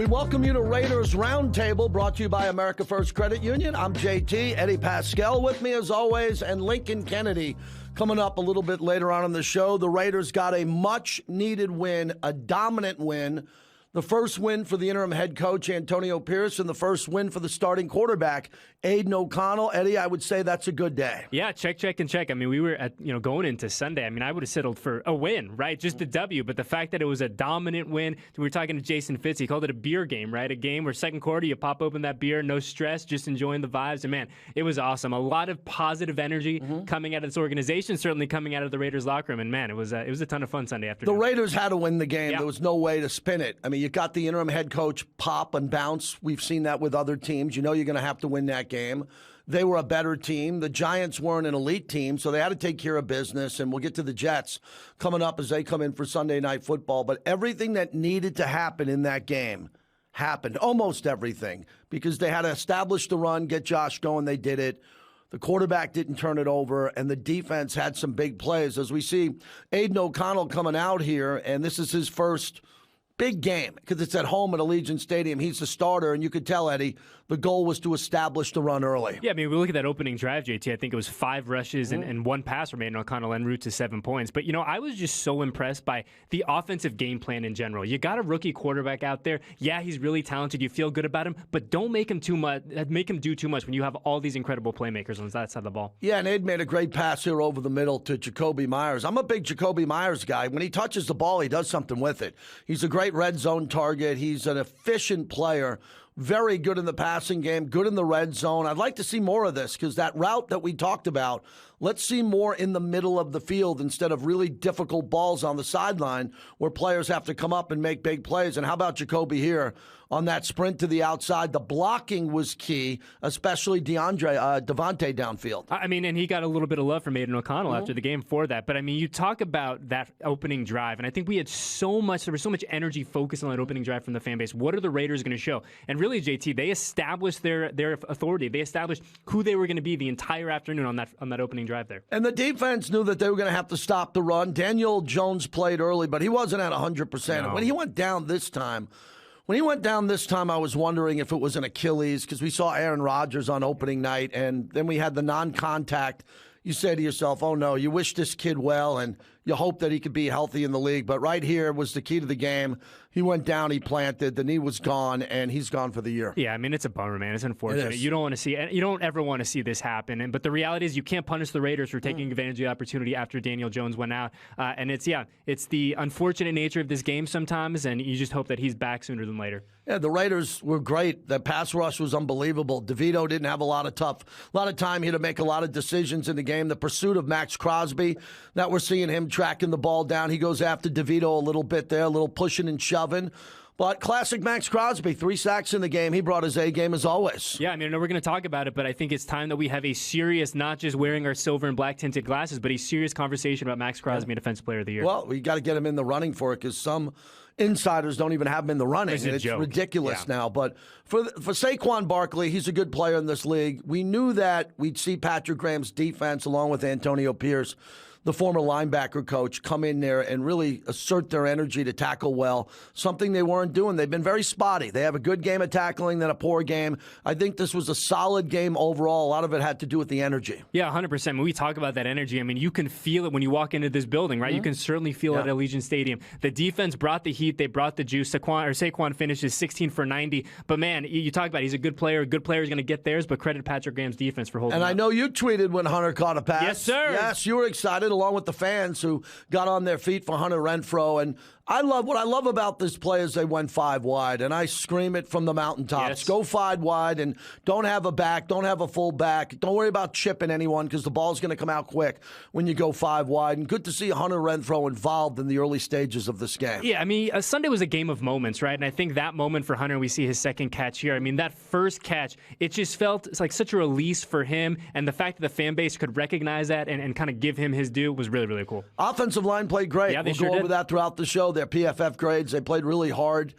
We welcome you to Raiders Roundtable, brought to you by America First Credit Union. I'm JT, Eddie Paskal with me as always, and Lincoln Kennedy coming up a little bit later on in the show. The Raiders got a much-needed win, a dominant win. The first win for the interim head coach, Antonio Pierce, and the first win for the starting quarterback, Aidan O'Connell. Eddie, I would say that's a good day. Yeah, check, and check. I mean, we were going into Sunday. I mean, I would have settled for a win, right? Just a W. But the fact that it was a dominant win, we were talking to Jason Fitz. He called it a beer game, right? A game where second quarter, you pop open that beer, no stress, just enjoying the vibes. And man, it was awesome. A lot of positive energy coming out of this organization, certainly coming out of the Raiders locker room. And man, it was a ton of fun Sunday afternoon. The Raiders had to win the game. Yeah. There was no way to spin it. I mean, you got the interim head coach pop and bounce. We've seen that with other teams. You know you're going to have to win that game. They were a better team. The Giants weren't an elite team, so they had to take care of business, and we'll get to the Jets coming up as they come in for Sunday Night Football. But everything that needed to happen in that game happened, almost everything, because they had to establish the run, get Josh going. They did it. The quarterback didn't turn it over, and the defense had some big plays. As we see Aidan O'Connell coming out here, and this is his first big game because it's at home at Allegiant Stadium. He's the starter, and you could tell, Eddie, the goal was to establish the run early. Yeah, I mean, we look at that opening drive, JT. I think it was 5 rushes and 1 pass from Aidan O'Connell en route to 7 points. But, I was just so impressed by the offensive game plan in general. You got a rookie quarterback out there. Yeah, he's really talented. You feel good about him, but don't make him do too much when you have all these incredible playmakers on that side of the ball. Yeah, and Aid made a great pass here over the middle to Jacoby Myers. I'm a big Jacoby Myers guy. When he touches the ball, he does something with it. He's a great red zone target. He's an efficient player. Very good in the passing game, good in the red zone. I'd like to see more of this because that route that we talked about, let's see more in the middle of the field instead of really difficult balls on the sideline where players have to come up and make big plays. And how about Jacoby here on that sprint to the outside? The blocking was key, especially Devontae downfield. I mean, and he got a little bit of love from Aidan O'Connell after the game for that. But, I mean, you talk about that opening drive, and I think there was so much energy focused on that opening drive from the fan base. What are the Raiders going to show? And really, JT, they established their authority. They established who they were going to be the entire afternoon on that opening drive there. And the defense knew that they were going to have to stop the run. Daniel Jones played early, but he wasn't at 100%. No. When he went down this time, I was wondering if it was an Achilles because we saw Aaron Rodgers on opening night, and then we had the non-contact. You say to yourself, oh, no, you wish this kid well, and you hope that he could be healthy in the league. But right here was the key to the game. He went down, he planted, the knee was gone, and he's gone for the year. Yeah, I mean, it's a bummer, man. It's unfortunate. It is. You don't ever want to see this happen. But the reality is you can't punish the Raiders for taking advantage of the opportunity after Daniel Jones went out. And it's the unfortunate nature of this game sometimes, and you just hope that he's back sooner than later. Yeah, the Raiders were great. The pass rush was unbelievable. DeVito didn't have a lot of time. He had to make a lot of decisions in the game. The pursuit of Max Crosby, that we're seeing him tracking the ball down. He goes after DeVito a little bit there, a little pushing and shoving. But classic Max Crosby, 3 sacks in the game. He brought his A game as always. Yeah, I mean, I know we're going to talk about it, but I think it's time that we have a serious, not just wearing our silver and black tinted glasses, but a serious conversation about Max Crosby, Defensive Player of the Year. Well, we got to get him in the running for it because some insiders don't even have him in the running. It's ridiculous now. But for Saquon Barkley, he's a good player in this league. We knew that we'd see Patrick Graham's defense along with Antonio Pierce, the former linebacker coach, come in there and really assert their energy to tackle well, something they weren't doing. They've been very spotty. They have a good game of tackling, then a poor game. I think this was a solid game overall. A lot of it had to do with the energy. Yeah, 100%. When we talk about that energy, I mean, you can feel it when you walk into this building, right? You can certainly feel it at Allegiant Stadium. The defense brought the heat. They brought the juice. Saquon finishes 16 for 90. But, man, you talk about he's a good player. A good player is going to get theirs, but credit Patrick Graham's defense for holding And up. I know you tweeted when Hunter caught a pass. Yes, sir. Yes, you were excited, along with the fans who got on their feet for Hunter Renfrow. And what I love about this play is they went 5 wide, and I scream it from the mountaintops. Yes. Go 5 wide and don't have a back, don't have a full back. Don't worry about chipping anyone because the ball's going to come out quick when you go 5 wide. And good to see Hunter Renfrow involved in the early stages of this game. Yeah, I mean, Sunday was a game of moments, right? And I think that moment for Hunter, we see his second catch here. I mean, that first catch, it just felt like such a release for him. And the fact that the fan base could recognize that and kind of give him his due was really, really cool. Offensive line played great. Yeah, they we'll sure go over did. that throughout the show. Their PFF grades, they played really hard.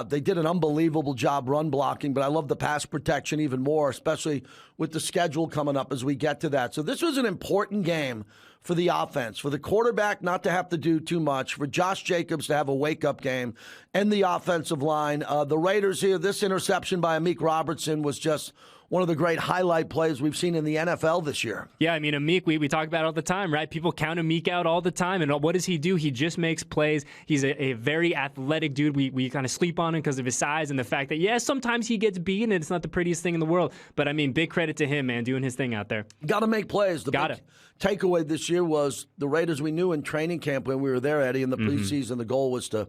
They did an unbelievable job run blocking, but I love the pass protection even more, especially with the schedule coming up as we get to that. So this was an important game for the offense, for the quarterback not to have to do too much, for Josh Jacobs to have a wake-up game, and the offensive line. The Raiders here, this interception by Amik Robertson was just one of the great highlight plays we've seen in the NFL this year. Yeah, I mean, Amik, we talk about it all the time, right? People count Amik out all the time, and what does he do? He just makes plays. He's a very athletic dude. We kind of sleep on him because of his size and the fact that, yeah, sometimes he gets beaten, and it's not the prettiest thing in the world. But, I mean, big credit to him, man, doing his thing out there. Got to make plays. The big takeaway this year was the Raiders we knew in training camp when we were there, Eddie, in the preseason, the goal was to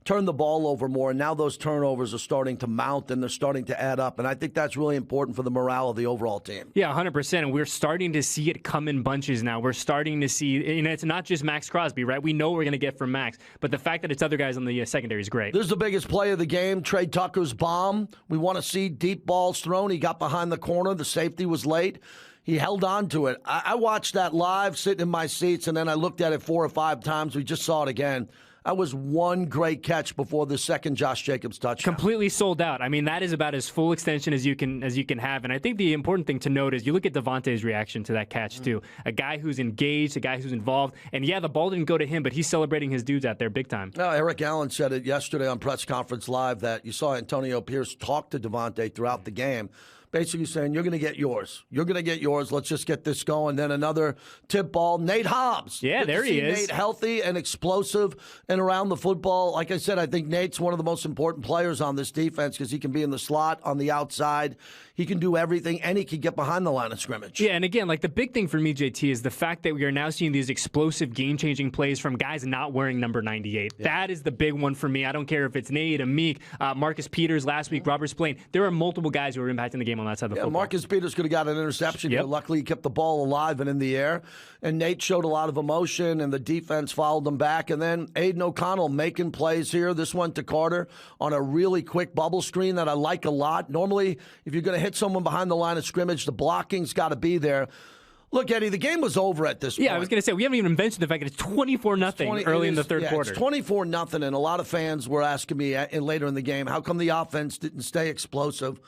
turn the ball over more, and now those turnovers are starting to mount and they're starting to add up, and I think that's really important for the morale of the overall team. Yeah, 100%, and we're starting to see it come in bunches now. We're starting to see, it's not just Max Crosby, right? We know what we're going to get from Max, but the fact that it's other guys on the secondary is great. This is the biggest play of the game, Trey Tucker's bomb. We want to see deep balls thrown. He got behind the corner. The safety was late. He held on to it. I watched that live sitting in my seats, and then I looked at it 4 or 5 times. We just saw it again. That was one great catch before the second Josh Jacobs touchdown. Completely sold out. I mean, that is about as full extension as you can have. And I think the important thing to note is you look at Devontae's reaction to that catch, too. A guy who's engaged, a guy who's involved. And, yeah, the ball didn't go to him, but he's celebrating his dudes out there big time. No, Eric Allen said it yesterday on Press Conference Live that you saw Antonio Pierce talk to Devontae throughout the game, basically saying, you're going to get yours. You're going to get yours. Let's just get this going. Then another tip ball. Nate Hobbs. Yeah, there he is. Nate healthy and explosive and around the football. Like I said, I think Nate's one of the most important players on this defense because he can be in the slot, on the outside. He can do everything, and he can get behind the line of scrimmage. Yeah, and again, like the big thing for me, JT, is the fact that we are now seeing these explosive, game-changing plays from guys not wearing number 98. Yeah. That is the big one for me. I don't care if it's Nate, Amik, Marcus Peters last week, Robert Spillane. There are multiple guys who are impacting the game on that side of the football. Marcus Peters could have got an interception. Yep. Luckily, he kept the ball alive and in the air. And Nate showed a lot of emotion, and the defense followed him back. And then Aidan O'Connell making plays here. This went to Carter on a really quick bubble screen that I like a lot. Normally, if you're going to hit someone behind the line of scrimmage, the blocking's got to be there. Look, Eddie, the game was over at this point. Yeah, I was going to say, we haven't even mentioned the fact that it's 24-0 early in the third quarter. It's 24-0, and a lot of fans were asking me later in the game, how come the offense didn't stay explosive?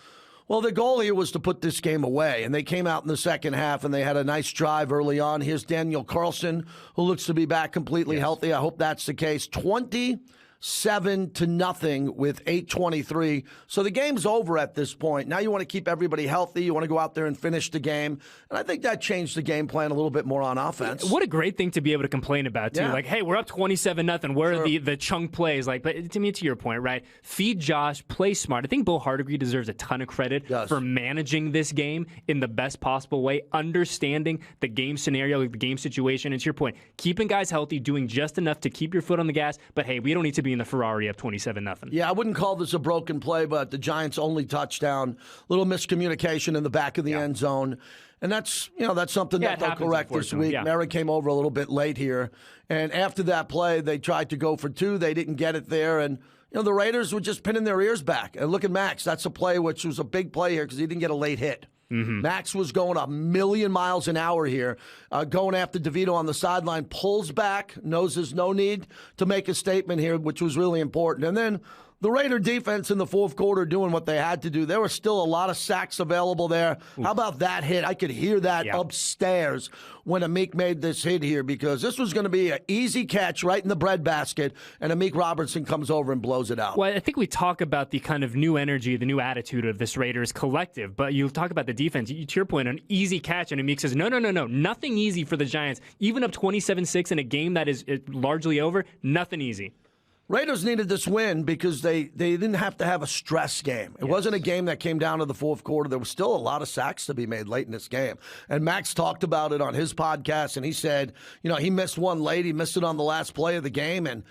Well, the goal here was to put this game away, and they came out in the second half, and they had a nice drive early on. Here's Daniel Carlson, who looks to be back completely healthy. I hope that's the case. 27-0 with 8:23. So the game's over at this point. Now you want to keep everybody healthy. You want to go out there and finish the game. And I think that changed the game plan a little bit more on offense. What a great thing to be able to complain about, too. Yeah. Like, hey, we're up 27-0. Where are the chunk plays? Like, but to me, to your point, right? Feed Josh, play smart. I think Bill Hardigree deserves a ton of credit for managing this game in the best possible way, understanding the game scenario, like the game situation. And to your point, keeping guys healthy, doing just enough to keep your foot on the gas. But, hey, we don't need to be in the Ferrari up 27-0. Yeah, I wouldn't call this a broken play, but the Giants' only touchdown, little miscommunication in the back of the end zone. And that's something that they'll correct this week. Yeah. Merrick came over a little bit late here. And after that play, they tried to go for 2. They didn't get it there. And, the Raiders were just pinning their ears back. And look at Max. That's a play which was a big play here because he didn't get a late hit. Mm-hmm. Max was going a million miles an hour here, going after DeVito on the sideline, pulls back, knows there's no need to make a statement here, which was really important. And then the Raider defense in the fourth quarter doing what they had to do. There were still a lot of sacks available there. Oof. How about that hit? I could hear that upstairs when Amik made this hit here because this was going to be an easy catch right in the breadbasket, and Amik Robertson comes over and blows it out. Well, I think we talk about the kind of new energy, the new attitude of this Raiders collective, but you talk about the defense. To your point, an easy catch, and Amik says, no, nothing easy for the Giants. Even up 27-6 in a game that is largely over, nothing easy. Raiders needed this win because they didn't have to have a stress game. It wasn't a game that came down to the fourth quarter. There was still a lot of sacks to be made late in this game. And Max talked about it on his podcast, and he said, he missed one late. He missed it on the last play of the game, and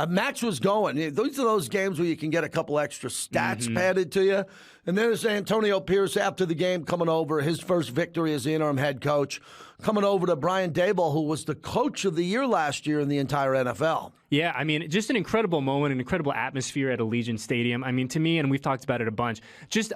Max was going. These are those games where you can get a couple extra stats padded to you. And then there's Antonio Pierce after the game coming over, his first victory as the interim head coach, coming over to Brian Daboll, who was the coach of the year last year in the entire NFL. Yeah, I mean, just an incredible moment, an incredible atmosphere at Allegiant Stadium. I mean, to me, and we've talked about it a bunch,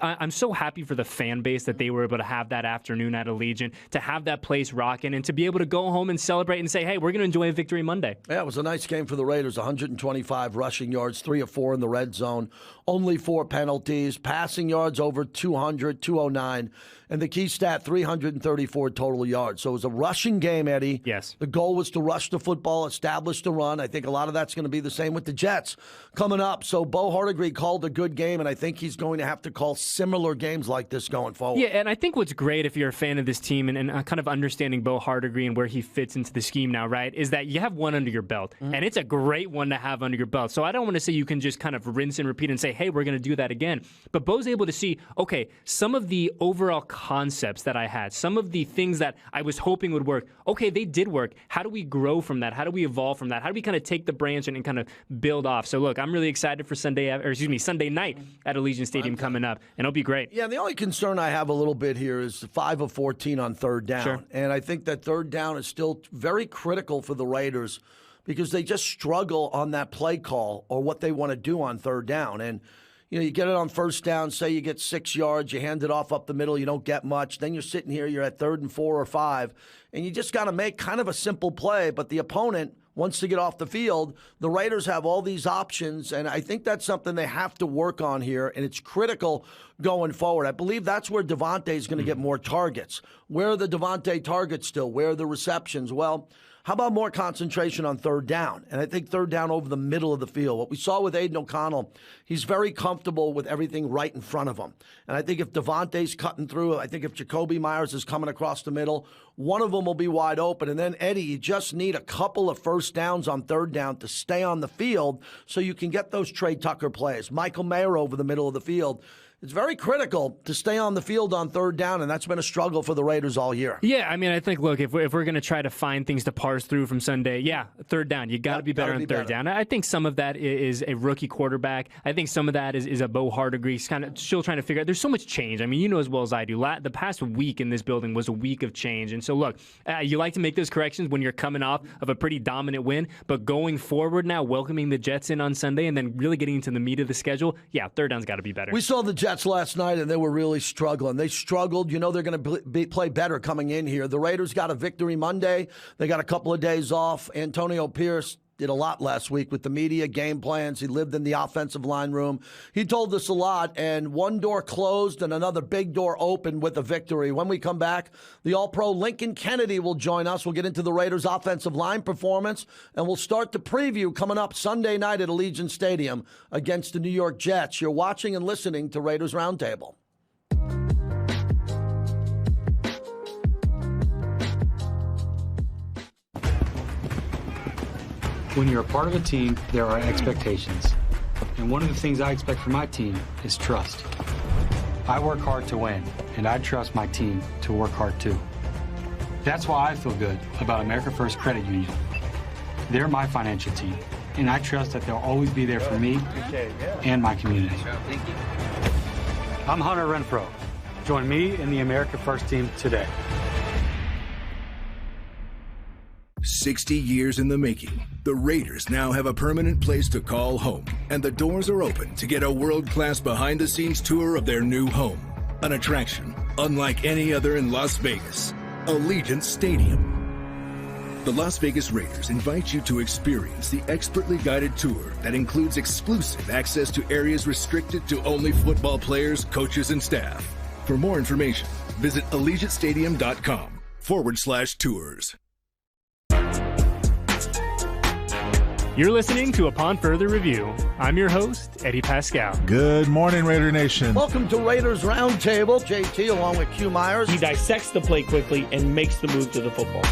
I'm so happy for the fan base that they were able to have that afternoon at Allegiant, to have that place rocking, and to be able to go home and celebrate and say, hey, we're going to enjoy a victory Monday. Yeah, it was a nice game for the Raiders, 100 125 rushing yards, 3 of 4 in the red zone, only 4 penalties, passing yards over 200, 209, and the key stat, 334 total yards. So it was a rushing game, Eddie. Yes. The goal was to rush the football, establish the run. I think a lot of that's going to be the same with the Jets coming up. So Bo Hardegree called a good game, and I think he's going to have to call similar games like this going forward. Yeah, and I think what's great if you're a fan of this team and kind of understanding Bo Hardegree and where he fits into the scheme now, right, is that you have one under your belt, and it's a great one to have under your belt. So I don't want to say you can just kind of rinse and repeat and say, hey, we're going to do that again. But Bo's able to see, okay, some of the overall concepts that I had, some of the things that I was hoping would work, okay, they did work. How do we grow from that? How do we evolve from that? How do we kind of take the branch and kind of build off? So look, I'm really excited for Sunday night at Allegiant Stadium coming up, and it'll be great. Yeah, the only concern I have a little bit here is 5 of 14 on third down. Sure. And I think that third down is still very critical for the Raiders because they just struggle on that play call or what they want to do on third down. And you get it on first down, say you get 6 yards, you hand it off up the middle, you don't get much. Then you're sitting here, you're at 3rd and 4 or 5, and you just got to make kind of a simple play. But the opponent wants to get off the field. The Raiders have all these options, and I think that's something they have to work on here, and it's critical going forward. I believe that's where Devontae is going to get more targets. Where are the Devontae targets still? Where are the receptions? Well, how about more concentration on third down? And I think third down over the middle of the field. What we saw with Aidan O'Connell, he's very comfortable with everything right in front of him. And I think if Devontae's cutting through, I think if Jacoby Myers is coming across the middle, one of them will be wide open. And then, Eddie, you just need a couple of first downs on third down to stay on the field so you can get those Trey Tucker plays. Michael Mayer over the middle of the field. It's very critical to stay on the field on third down, and that's been a struggle for the Raiders all year. Yeah, I mean, I think, look, if we're going to try to find things to parse through from Sunday, yeah, third down. You got to be better on third down. I think some of that is a rookie quarterback. I think some of that is a Bo Hardegree kind of still trying to figure out. There's so much change. I mean, you know as well as I do. The past week in this building was a week of change. And so, look, you like to make those corrections when you're coming off of a pretty dominant win. But going forward now, welcoming the Jets in on Sunday and then really getting into the meat of the schedule, yeah, third down's got to be better. We saw the Jets last night, and they were really struggling. They struggled. You know they're going to play better coming in here. The Raiders got a victory Monday. They got a couple of days off. Antonio Pierce did a lot last week with the media, game plans. He lived in the offensive line room. He told us a lot, and one door closed and another big door opened with a victory. When we come back, the All-Pro Lincoln Kennedy will join us. We'll get into the Raiders' offensive line performance, and we'll start the preview coming up Sunday night at Allegiant Stadium against the New York Jets. You're watching and listening to Raiders Roundtable. When you're a part of a team, there are expectations. And one of the things I expect from my team is trust. I work hard to win, and I trust my team to work hard too. That's why I feel good about America First Credit Union. They're my financial team, and I trust that they'll always be there for me and my community. I'm Hunter Renfro. Join me in the America First team today. 60 years in the making, the Raiders now have a permanent place to call home, and the doors are open to get a world-class behind-the-scenes tour of their new home. An attraction unlike any other in Las Vegas, Allegiant Stadium. The Las Vegas Raiders invite you to experience the expertly guided tour that includes exclusive access to areas restricted to only football players, coaches, and staff. For more information, visit AllegiantStadium.com/tours. You're listening to Upon Further Review. I'm your host, Eddie Paskal. Good morning, Raider Nation. Welcome to Raiders Roundtable. JT along with Q Myers. He dissects the play quickly and makes the move to the football.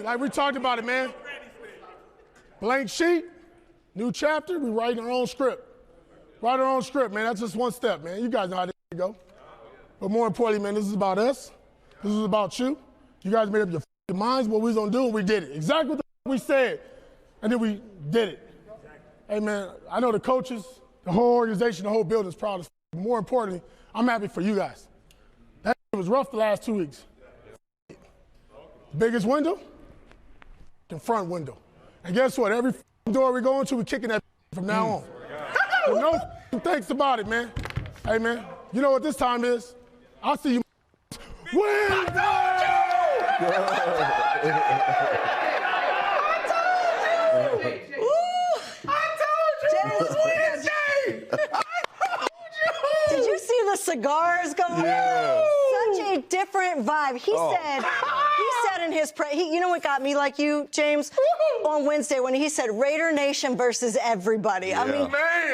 Like we talked about it, man. Blank sheet, new chapter, we writing our own script. Write our own script, man. That's just one step, man. You guys know how this go. But more importantly, man, this is about us. This is about you. You guys made up your minds what we was going to do, and we did it. Exactly what the we said, and then we did it. Hey, man, I know the coaches, the whole organization, the whole building is proud of us. More importantly, I'm happy for you guys. That was rough the last 2 weeks. Biggest window, the front window. And guess what? Every door we go into, we're kicking that from now on. So no thanks about it, man. Hey, man, you know what this time is? I'll see you Wednesday! Did you see the cigars going? Yeah. Such a different vibe. He said in his you know what got me like you, James? On Wednesday when he said Raider Nation versus everybody. Yeah. I mean,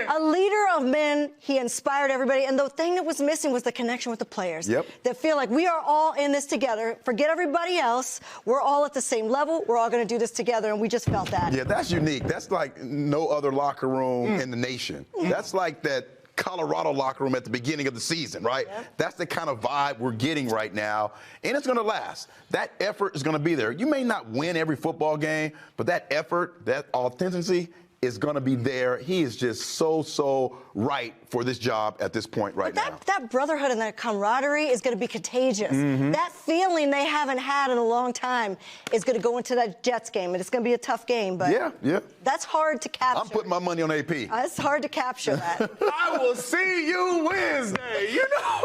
a leader of men, he inspired everybody. And the thing that was missing was the connection with the players. Yep. That feel like we are all in this together. Forget everybody else. We're all at the same level. We're all going to do this together. And we just felt that. Yeah, that's unique. That's like no other locker room in the nation. That's like that Colorado locker room at the beginning of the season, right? Yeah. That's the kind of vibe we're getting right now, and it's going to last. That effort is going to be there. You may not win every football game, but that effort, that authenticity is going to be there. He is just so right for this job at this point right now. That brotherhood and that camaraderie is going to be contagious. That feeling they haven't had in a long time is going to go into that Jets game, and it's going to be a tough game. But yeah. That's hard to capture. I'm putting my money on AP. It's hard to capture that. I will see you Wednesday. You know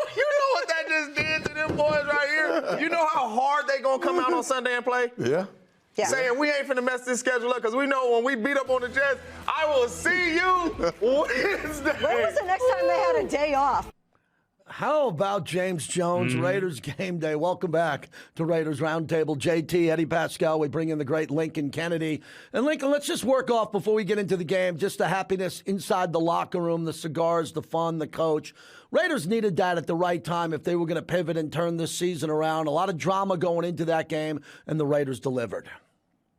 what that just did to them boys right here? You know how hard they going to come out on Sunday and play? Yeah. Yeah. Saying we ain't finna mess this schedule up because we know when we beat up on the Jets, I will see you Wednesday. When was the next time they had a day off? How about James Jones, Raiders game day? Welcome back to Raiders Roundtable. JT, Eddie Paskal, we bring in the great Lincoln Kennedy. And Lincoln, let's just work off before we get into the game, just the happiness inside the locker room, the cigars, the fun, the coach. Raiders needed that at the right time if they were going to pivot and turn this season around. A lot of drama going into that game, and the Raiders delivered.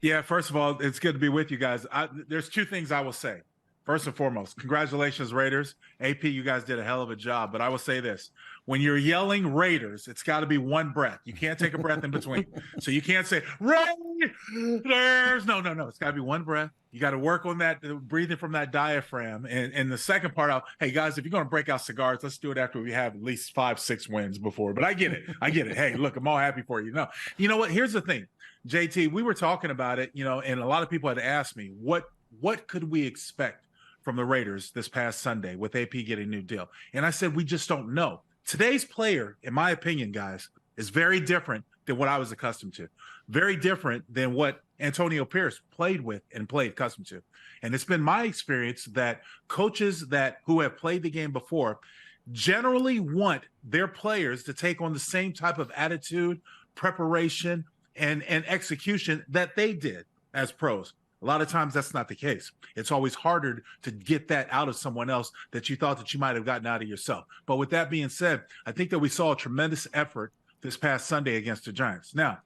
Yeah, first of all, it's good to be with you guys. There's two things I will say. First and foremost, congratulations, Raiders. AP, you guys did a hell of a job. But I will say this. When you're yelling Raiders, it's got to be one breath. You can't take a breath in between. So you can't say, Raiders. No. It's got to be one breath. You got to work on that, breathing from that diaphragm. And the second part, hey, guys, if you're going to break out cigars, let's do it after we have at least 5-6 wins before. But I get it. Hey, look, I'm all happy for you. No, you know what? Here's the thing, JT, we were talking about it, and a lot of people had asked me, what could we expect from the Raiders this past Sunday with AP getting a new deal? And I said, we just don't know. Today's player, in my opinion, guys, is very different than what I was accustomed to. Very different than what Antonio Pierce played with and played accustomed to. And it's been my experience that coaches who have played the game before generally want their players to take on the same type of attitude, preparation, and execution that they did as pros. A lot of times that's not the case. It's always harder to get that out of someone else that you thought that you might have gotten out of yourself. But with that being said, I think that we saw a tremendous effort this past Sunday against the Giants. Now,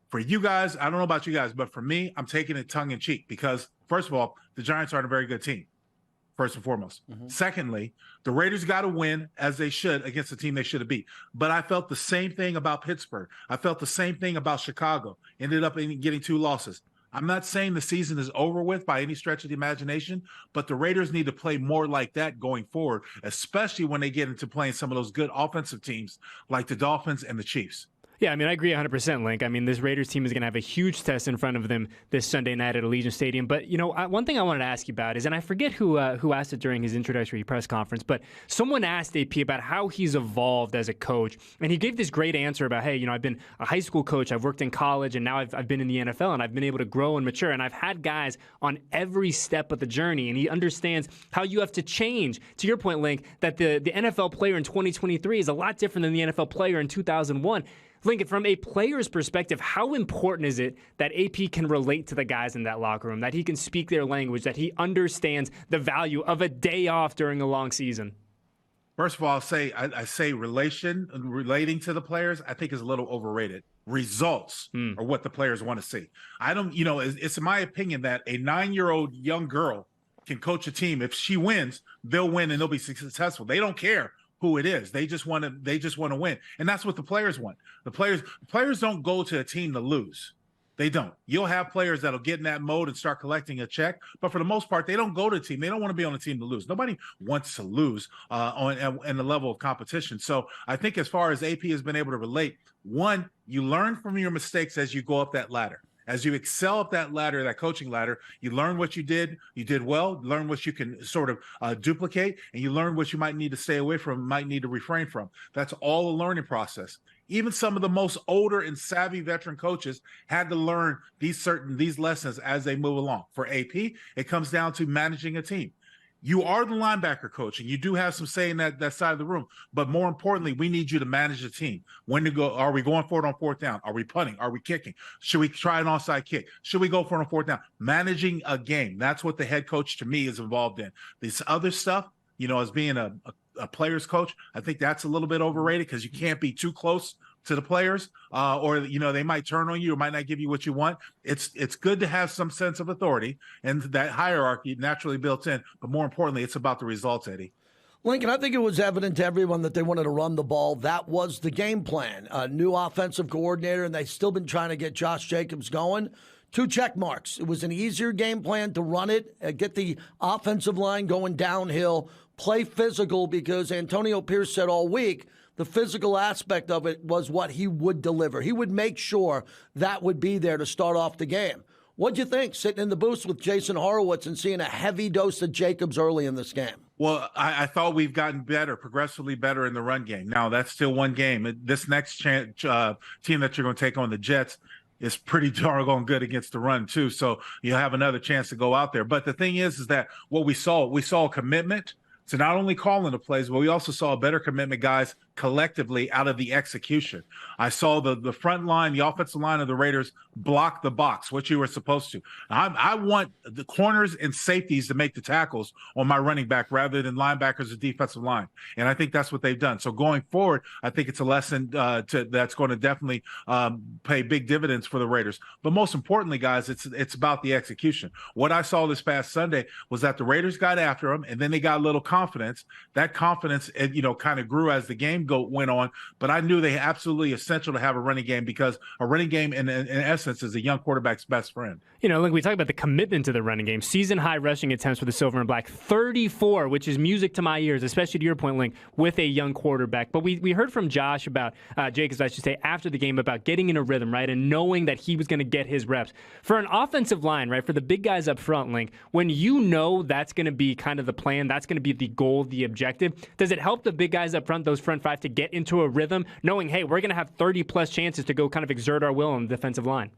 for you guys, I don't know about you guys, but for me, I'm taking it tongue in cheek because, first of all, the Giants aren't a very good team, first and foremost. Secondly, the Raiders got to win as they should against the team they should have beat. But I felt the same thing about Pittsburgh. I felt the same thing about Chicago. Ended up getting 2 losses. I'm not saying the season is over with by any stretch of the imagination, but the Raiders need to play more like that going forward, especially when they get into playing some of those good offensive teams like the Dolphins and the Chiefs. Yeah, I mean, I agree 100%, Link. I mean, this Raiders team is going to have a huge test in front of them this Sunday night at Allegiant Stadium. But, one thing I wanted to ask you about is, and I forget who asked it during his introductory press conference, but someone asked AP about how he's evolved as a coach. And he gave this great answer about, hey, I've been a high school coach, I've worked in college, and now I've been in the NFL, and I've been able to grow and mature. And I've had guys on every step of the journey. And he understands how you have to change. To your point, Link, that the NFL player in 2023 is a lot different than the NFL player in 2001. Lincoln, from a player's perspective, how important is it that AP can relate to the guys in that locker room, that he can speak their language, that he understands the value of a day off during a long season? First of all, I say relating to the players, I think is a little overrated. Results are what the players want to see. I don't, it's in my opinion that a 9-year-old young girl can coach a team. If she wins, they'll win and they'll be successful. They don't care who it is. They just want to win. And that's what the players want. The players don't go to a team to lose. They don't. You'll have players that'll get in that mode and start collecting a check, but for the most part, they don't go to a team. They don't want to be on a team to lose. Nobody wants to lose in the level of competition. So I think as far as AP has been able to relate, one, you learn from your mistakes as you go up that ladder. As you excel up that ladder, that coaching ladder, you learn what you did well, learn what you can sort of duplicate, and you learn what you might need to stay away from, might need to refrain from. That's all a learning process. Even some of the most older and savvy veteran coaches had to learn these lessons as they move along. For AP, it comes down to managing a team. You are the linebacker coach, and you do have some say in that side of the room. But more importantly, we need you to manage the team. When to go? Are we going for it on fourth down? Are we punting? Are we kicking? Should we try an onside kick? Should we go for it on fourth down? Managing a game. That's what the head coach, to me, is involved in. This other stuff, as being a player's coach, I think that's a little bit overrated because you can't be too close to the players, or they might turn on you or might not give you what you want. It's good to have some sense of authority and that hierarchy naturally built in, but more importantly, it's about the results, Eddie. Lincoln, I think it was evident to everyone that they wanted to run the ball. That was the game plan. A new offensive coordinator, and they've still been trying to get Josh Jacobs going. 2 check marks. It was an easier game plan to run it, get the offensive line going downhill, play physical, because Antonio Pierce said all week the physical aspect of it was what he would deliver. He would make sure that would be there to start off the game. What'd you think sitting in the booth with Jason Horowitz and seeing a heavy dose of Jacobs early in this game? Well, I thought we've gotten better, progressively better in the run game. Now, that's still one game. This next team that you're going to take on, the Jets, is pretty doggone good against the run, too. So you'll have another chance to go out there. But the thing is that what we saw a commitment to not only calling the plays, but we also saw a better commitment, guys, collectively out of the execution. I saw the front line, the offensive line of the Raiders block the box, what you were supposed to. I want the corners and safeties to make the tackles on my running back rather than linebackers or defensive line. And I think that's what they've done. So going forward, I think it's a lesson that's going to definitely pay big dividends for the Raiders. But most importantly, guys, it's about the execution. What I saw this past Sunday was that the Raiders got after them, and then they got a little confidence. That confidence, kind of grew as the game went on. But I knew they absolutely essential to have a running game, because a running game, in essence, is a young quarterback's best friend. Like we talk about the commitment to the running game. Season high rushing attempts for the Silver and Black, 34, which is music to my ears, especially to your point, Link, with a young quarterback. But we heard from Josh about, Jacobs, I should say, after the game, about getting in a rhythm, right, and knowing that he was going to get his reps. For an offensive line, right, for the big guys up front, Link, when you know that's going to be kind of the plan, that's going to be the goal, the objective, does it help the big guys up front, those front five, to get into a rhythm, knowing, hey, we're going to have 30-plus chances to go kind of exert our will on the defensive line?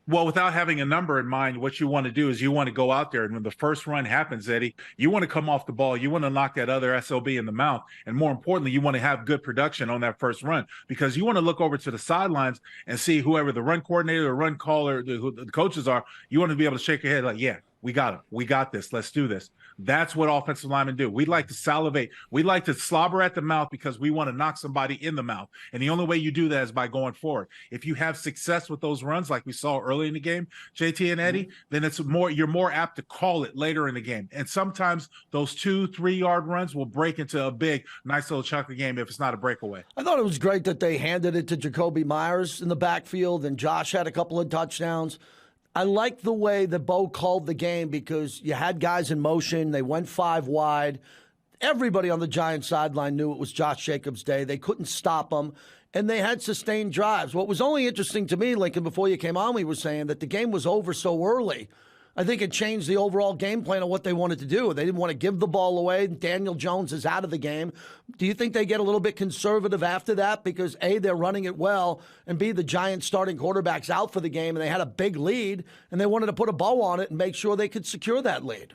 Well, without having a number in mind, what you want to do is you want to go out there, and when the first run happens, Eddie, you want to come off the ball. You want to knock that other SOB in the mouth. And more importantly, you want to have good production on that first run, because you want to look over to the sidelines and see whoever the run coordinator or run caller, who the coaches are. You want to be able to shake your head like, yeah, we got it. We got this. Let's do this. That's what offensive linemen do. We like to salivate. We like to slobber at the mouth because we want to knock somebody in the mouth. And the only way you do that is by going forward. If you have success with those runs, like we saw early in the game, JT and Eddie, then you're more apt to call it later in the game. And sometimes those 2-3 yard runs will break into a big, nice little chunk of game if it's not a breakaway. I thought it was great that they handed it to Jacoby Myers in the backfield, and Josh had a couple of touchdowns. I like the way that Bo called the game, because you had guys in motion. They went 5 wide. Everybody on the Giants sideline knew it was Josh Jacobs' day. They couldn't stop him, and they had sustained drives. What was only interesting to me, Lincoln, before you came on, we were saying that the game was over so early. I think it changed the overall game plan of what they wanted to do. They didn't want to give the ball away. Daniel Jones is out of the game. Do you think they get a little bit conservative after that? Because A, they're running it well, and B, the Giants starting quarterback's out for the game, and they had a big lead, and they wanted to put a bow on it and make sure they could secure that lead.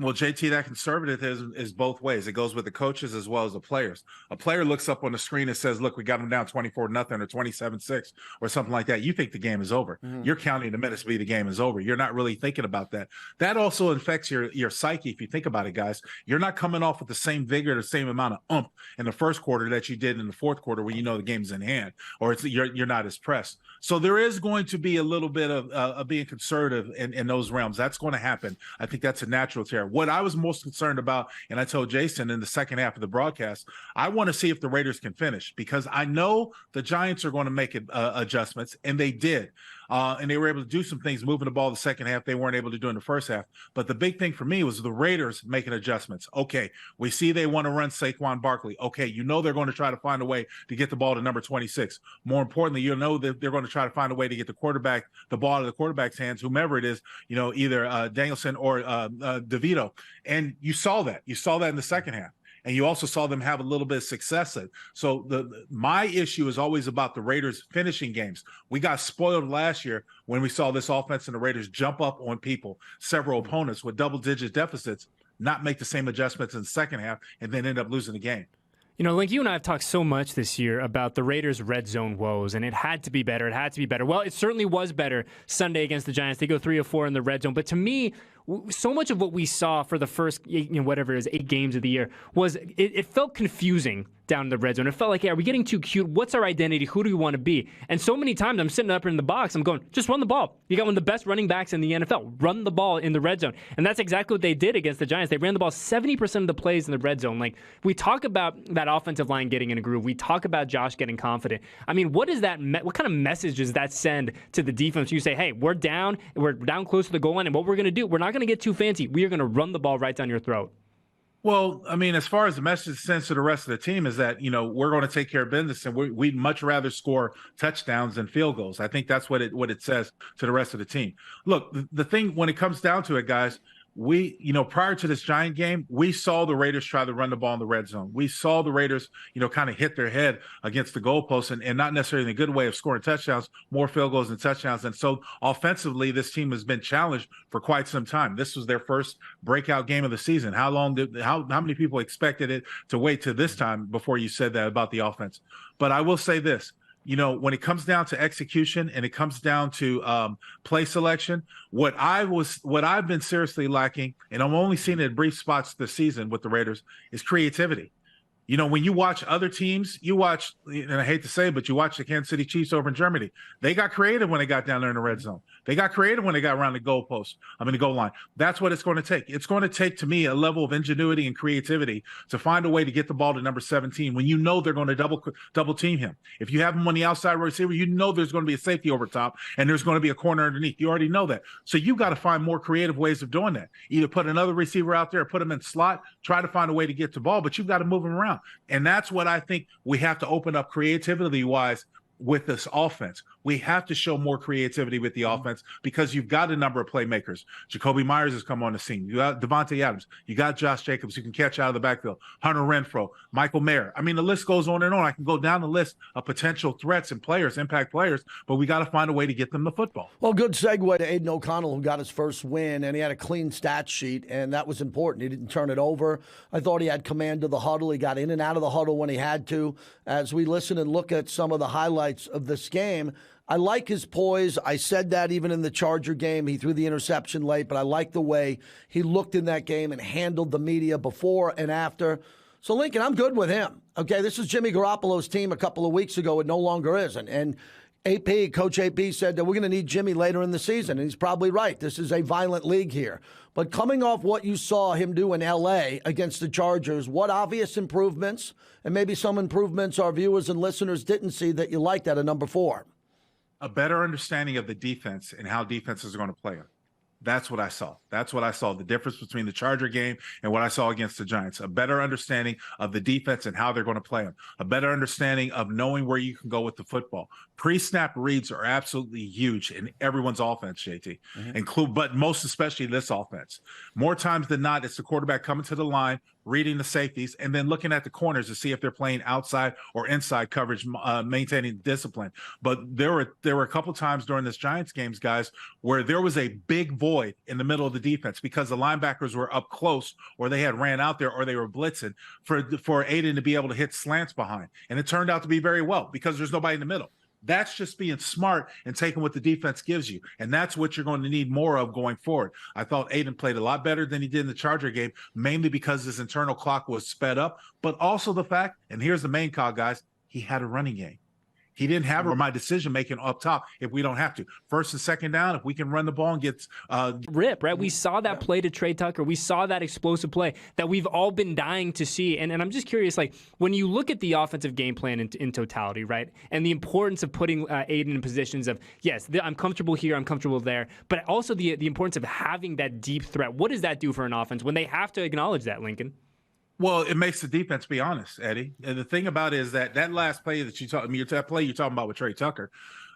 Well, JT, that conservatism is both ways. It goes with the coaches as well as the players. A player looks up on the screen and says, look, we got them down 24-0 or 27-6 or something like that. You think the game is over. Mm-hmm. You're counting the minutes to be the game is over. You're not really thinking about that. That also affects your psyche if you think about it, guys. You're not coming off with the same vigor, the same amount of oomph in the first quarter that you did in the fourth quarter when you know the game's in hand, or you're not as pressed. So there is going to be a little bit of being conservative in those realms. That's going to happen. I think that's a natural tear. What I was most concerned about, and I told Jason in the second half of the broadcast, I want to see if the Raiders can finish, because I know the Giants are going to make adjustments, and they did. And they were able to do some things moving the ball the second half they weren't able to do in the first half. But the big thing for me was the Raiders making adjustments. Okay, we see they want to run Saquon Barkley. Okay, you know they're going to try to find a way to get the ball to number 26. More importantly, you know that they're going to try to find a way to get the ball out of the quarterback's hands, whomever it is, either Danielson or DeVito. And you saw that. You saw that in the second half. And you also saw them have a little bit of success. So my issue is always about the Raiders finishing games. We got spoiled last year when we saw this offense and the Raiders jump up on people, several opponents with double-digit deficits, not make the same adjustments in the second half, and then end up losing the game. Like you and I have talked so much this year about the Raiders' red zone woes, and it had to be better. It had to be better. Well, it certainly was better Sunday against the Giants. They go 3 of 4 in the red zone. But to me, so much of what we saw for the first, 8 games of the year was it felt confusing down in the red zone. It felt like, hey, are we getting too cute? What's our identity? Who do we want to be? And so many times I'm sitting up in the box, I'm going, just run the ball. You got one of the best running backs in the NFL. Run the ball in the red zone. And that's exactly what they did against the Giants. They ran the ball 70% of the plays in the red zone. Like, we talk about that offensive line getting in a groove. We talk about Josh getting confident. I mean, what is that? What kind of message does that send to the defense? You say, hey, we're down close to the goal line, and what we're going to do, we're not going to get too fancy. We are going to run the ball right down your throat. Well, I mean, as far as the message sends to the rest of the team is that, we're going to take care of business, and we'd much rather score touchdowns than field goals. I think that's what it says to the rest of the team. Look, the thing when it comes down to it, guys, we, prior to this Giant game, we saw the Raiders try to run the ball in the red zone. We saw the Raiders, kind of hit their head against the goalpost, and not necessarily in a good way of scoring touchdowns, more field goals than touchdowns. And so offensively, this team has been challenged for quite some time. This was their first breakout game of the season. How many people expected it to wait to this time before you said that about the offense? But I will say this. When it comes down to execution and it comes down to play selection, what I've been seriously lacking, and I'm only seeing it in brief spots this season with the Raiders, is creativity. When you watch other teams, and I hate to say it, but you watch the Kansas City Chiefs over in Germany. They got creative when they got down there in the red zone. They got creative when they got around the goal line. That's what it's going to take. It's going to take, to me, a level of ingenuity and creativity to find a way to get the ball to number 17 when you know they're going to double team him. If you have him on the outside receiver, you know there's going to be a safety over top and there's going to be a corner underneath. You already know that. So you've got to find more creative ways of doing that. Either put another receiver out there or put him in slot, try to find a way to get the ball, but you've got to move him around. And that's what I think we have to open up creativity-wise with this offense. We have to show more creativity with the offense because you've got a number of playmakers. Jacoby Myers has come on the scene. You got Devontae Adams. You got Josh Jacobs who can catch out of the backfield. Hunter Renfrow, Michael Mayer. I mean, the list goes on and on. I can go down the list of potential threats and players, impact players, but we got to find a way to get them the football. Well, good segue to Aidan O'Connell, who got his first win, and he had a clean stat sheet, and that was important. He didn't turn it over. I thought he had command of the huddle. He got in and out of the huddle when he had to. As we listen and look at some of the highlights of this game, I like his poise. I said that even in the Charger game. He threw the interception late, but I like the way he looked in that game and handled the media before and after. So, Lincoln, I'm good with him. Okay, this is Jimmy Garoppolo's team a couple of weeks ago. It no longer isn't. And Coach AP said that we're going to need Jimmy later in the season, and he's probably right. This is a violent league here. But coming off what you saw him do in L.A. against the Chargers, what obvious improvements, and maybe some improvements our viewers and listeners didn't see that you liked at a number 4? A better understanding of the defense and how defenses are going to play them. That's what I saw. The difference between the Charger game and what I saw against the Giants. A better understanding of the defense and how they're going to play them. A better understanding of knowing where you can go with the football. Pre-snap reads are absolutely huge in everyone's offense, JT, but most especially this offense. More times than not, it's the quarterback coming to the line, reading the safeties, and then looking at the corners to see if they're playing outside or inside coverage, maintaining discipline. But there were a couple times during this Giants games, guys, where there was a big void in the middle of the defense because the linebackers were up close or they had ran out there or they were blitzing for Aidan to be able to hit slants behind. And it turned out to be very well because there's nobody in the middle. That's just being smart and taking what the defense gives you. And that's what you're going to need more of going forward. I thought Aidan played a lot better than he did in the Charger game, mainly because his internal clock was sped up, but also the fact, and here's the main call, guys, he had a running game. He didn't have my decision making up top if we don't have to. First and second down, if we can run the ball and get rip, right? We saw that play to Trey Tucker. We saw that explosive play that we've all been dying to see. And I'm just curious, like, when you look at the offensive game plan in totality, right? And the importance of putting Aidan in positions of, yes, I'm comfortable here, I'm comfortable there, but also the importance of having that deep threat. What does that do for an offense when they have to acknowledge that, Lincoln? Well, it makes the defense be honest, Eddie. And the thing about it is that last play that that play you're talking about with Trey Tucker,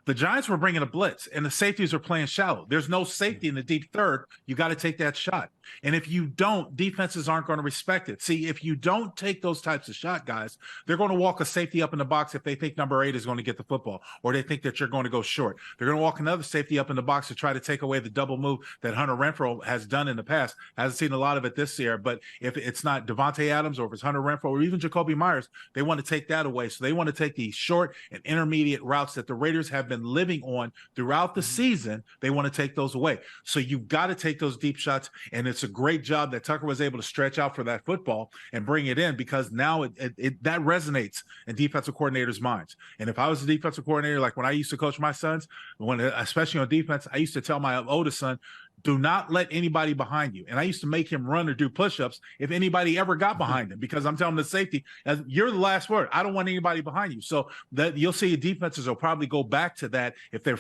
the Giants were bringing a blitz, and the safeties are playing shallow. There's no safety in the deep third. You got to take that shot. And if you don't, defenses aren't going to respect it. See, if you don't take those types of shot, guys, they're going to walk a safety up in the box if they think number 8 is going to get the football, or they think that you're going to go short. They're going to walk another safety up in the box to try to take away the double move that Hunter Renfrow has done in the past. Hasn't seen a lot of it this year, but if it's not Devontae Adams or if it's Hunter Renfrow or even Jacoby Myers, they want to take that away. So they want to take these short and intermediate routes that the Raiders have been living on throughout the season. They want to take those away. So you've got to take those deep shots, and it's a great job that Tucker was able to stretch out for that football and bring it in, because now that resonates in defensive coordinators' minds. And if I was a defensive coordinator, like when I used to coach my sons, especially on defense, I used to tell my oldest son, do not let anybody behind you. And I used to make him run or do push-ups if anybody ever got behind him, because I'm telling the safety, you're the last word. I don't want anybody behind you. So that you'll see defenses will probably go back to that if they're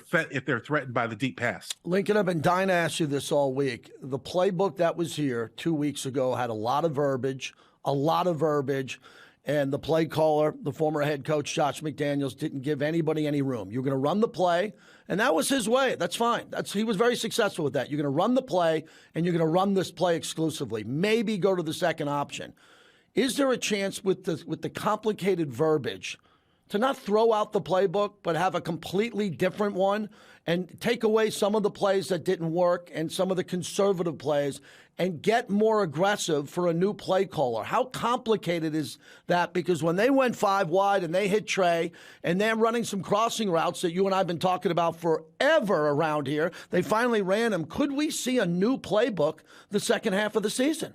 threatened by the deep pass. Lincoln, I've been dying to ask you this all week. The playbook that was here 2 weeks ago had a lot of verbiage, and the play caller, the former head coach, Josh McDaniels, didn't give anybody any room. You're going to run the play, and that was his way. That's fine. He was very successful with that. You're going to run the play, and you're going to run this play exclusively. Maybe go to the second option. Is there a chance with the complicated verbiage to not throw out the playbook, but have a completely different one and take away some of the plays that didn't work and some of the conservative plays and get more aggressive for a new play caller? How complicated is that? Because when they went 5 wide and they hit Trey and they're running some crossing routes that you and I have been talking about forever around here, they finally ran them. Could we see a new playbook the second half of the season?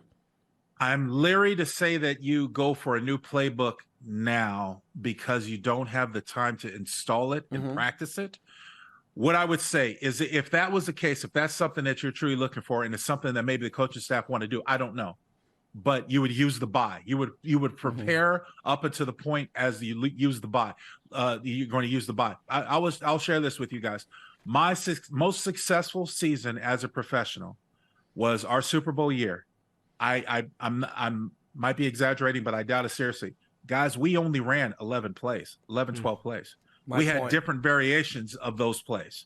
I'm leery to say that you go for a new playbook now because you don't have the time to install it and practice it. What I would say is, if that was the case, if that's something that you're truly looking for and it's something that maybe the coaching staff want to do, I don't know. But you would use the bye. You would prepare up until the point as you use the bye. You're going to use the bye. I'll share this with you guys. My most successful season as a professional was our Super Bowl year. I'm might be exaggerating, but I doubt it seriously. Guys, we only ran 12 plays. We had different variations of those plays.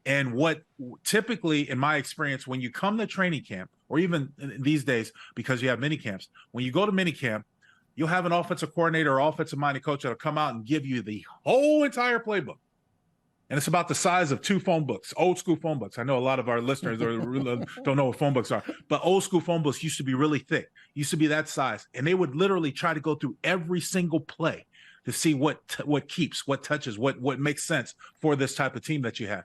And what typically, in my experience, when you come to training camp, or even these days, because you have mini camps, when you go to mini camp, you'll have an offensive coordinator or offensive-minded coach that'll come out and give you the whole entire playbook. And it's about the size of 2 phone books, old school phone books. I know a lot of our listeners don't know what phone books are, but old school phone books used to be really thick, used to be that size. And they would literally try to go through every single play to see what keeps, what touches, what makes sense for this type of team that you have.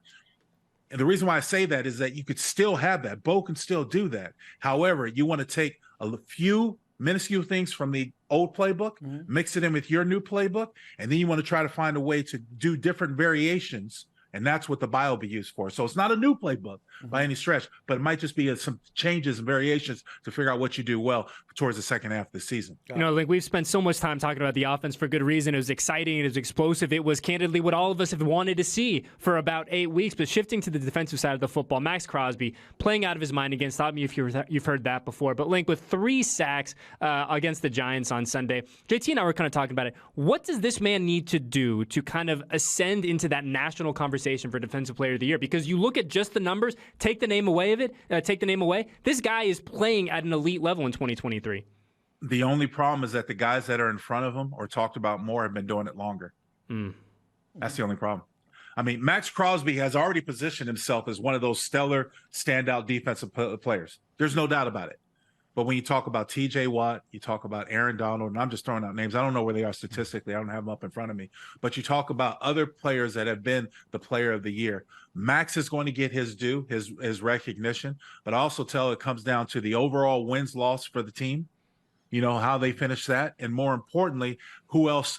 And the reason why I say that is that you could still have that. Bo can still do that. However, you want to take a few minuscule things from the old playbook, mix it in with your new playbook, and then you want to try to find a way to do different variations, and that's what the bye will be used for. So it's not a new playbook by any stretch, but it might just be some changes and variations to figure out what you do well towards the second half of the season. You know, like, we've spent so much time talking about the offense for good reason. It was exciting. It was explosive. It was candidly what all of us have wanted to see for about 8 weeks. But shifting to the defensive side of the football, Max Crosby playing out of his mind again. Stop me if you've heard that before. But Link, with 3 sacks against the Giants on Sunday, JT and I were kind of talking about it. What does this man need to do to kind of ascend into that national conversation for Defensive Player of the Year? Because you look at just the numbers, take the name away. This guy is playing at an elite level in 2023. The only problem is that the guys that are in front of him or talked about more have been doing it longer. That's the only problem. I mean, Max Crosby has already positioned himself as one of those stellar, standout defensive players. There's no doubt about it. But when you talk about T.J. Watt, you talk about Aaron Donald, and I'm just throwing out names. I don't know where they are statistically. I don't have them up in front of me. But you talk about other players that have been the player of the year. Max is going to get his due, his recognition. But I also tell it comes down to the overall wins-loss for the team. you know, how they finish that, and more importantly,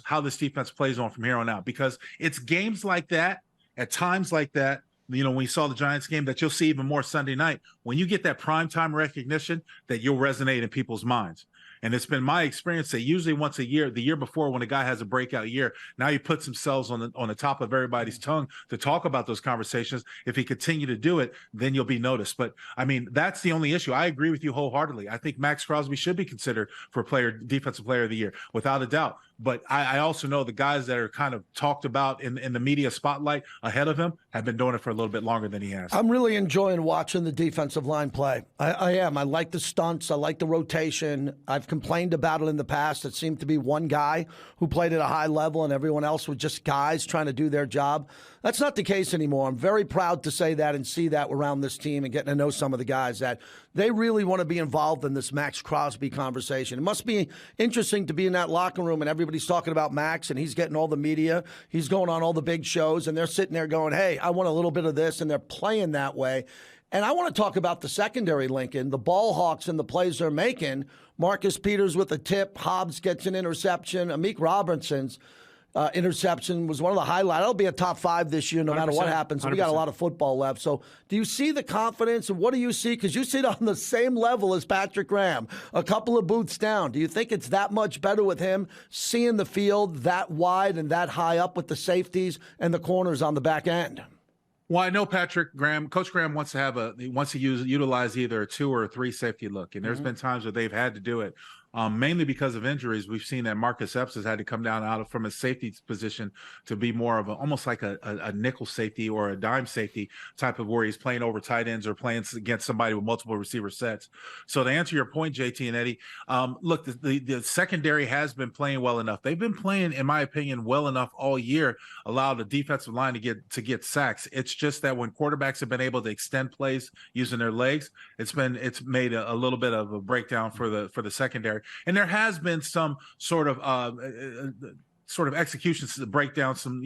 how this defense plays on from here on out. Because it's games like that, at times like that, you know, when you saw the Giants game, that you'll see even more Sunday night, when you get that primetime recognition, that you'll resonate in people's minds. And it's been my experience that usually once a year, the year before, when a guy has a breakout year, now he puts themselves on the top of everybody's tongue to talk about those conversations. If he continue to do it, then you'll be noticed. But I mean, that's the only issue. I agree with you wholeheartedly. I think Max Crosby should be considered for defensive player of the year, without a doubt. But I also know the guys that are kind of talked about in the media spotlight ahead of him have been doing it for a little bit longer than he has. I'm really enjoying watching the defensive line play. I am. I like the stunts. I like the rotation. I've complained about it in the past. It seemed to be one guy who played at a high level and everyone else was just guys trying to do their job. That's not the case anymore. I'm very proud to say that and see that around this team and getting to know some of the guys, that they really want to be involved in this Max Crosby conversation. It must be interesting to be in that locker room and everybody's talking about Max and he's getting all the media. He's going on all the big shows and they're sitting there going, hey, I want a little bit of this, and they're playing that way. And I want to talk about the secondary, Lincoln, the ball hawks and the plays they're making. Marcus Peters with a tip. Hobbs gets an interception. Amik Robertson's interception was one of the highlights. It'll be a top 5 this year no matter what happens. 100%. We got a lot of football left. So do you see the confidence, and what do you see? Because you sit on the same level as Patrick Graham, a couple of booths down. Do you think it's that much better with him seeing the field that wide and that high up with the safeties and the corners on the back end? Well, I know Coach Graham wants to utilize either a 2 or a 3 safety look. And there's been times where they've had to do it. Mainly because of injuries. We've seen that Marcus Epps has had to come down from his safety position to be more of almost like a nickel safety or a dime safety type of, where he's playing over tight ends or playing against somebody with multiple receiver sets. So to answer your point, JT and Eddie, look, the secondary has been playing well enough. They've been playing, in my opinion, well enough all year, allow the defensive line to get sacks. It's just that when quarterbacks have been able to extend plays using their legs, it's made a little bit of a breakdown for the secondary. And there has been some sort of executions to break down some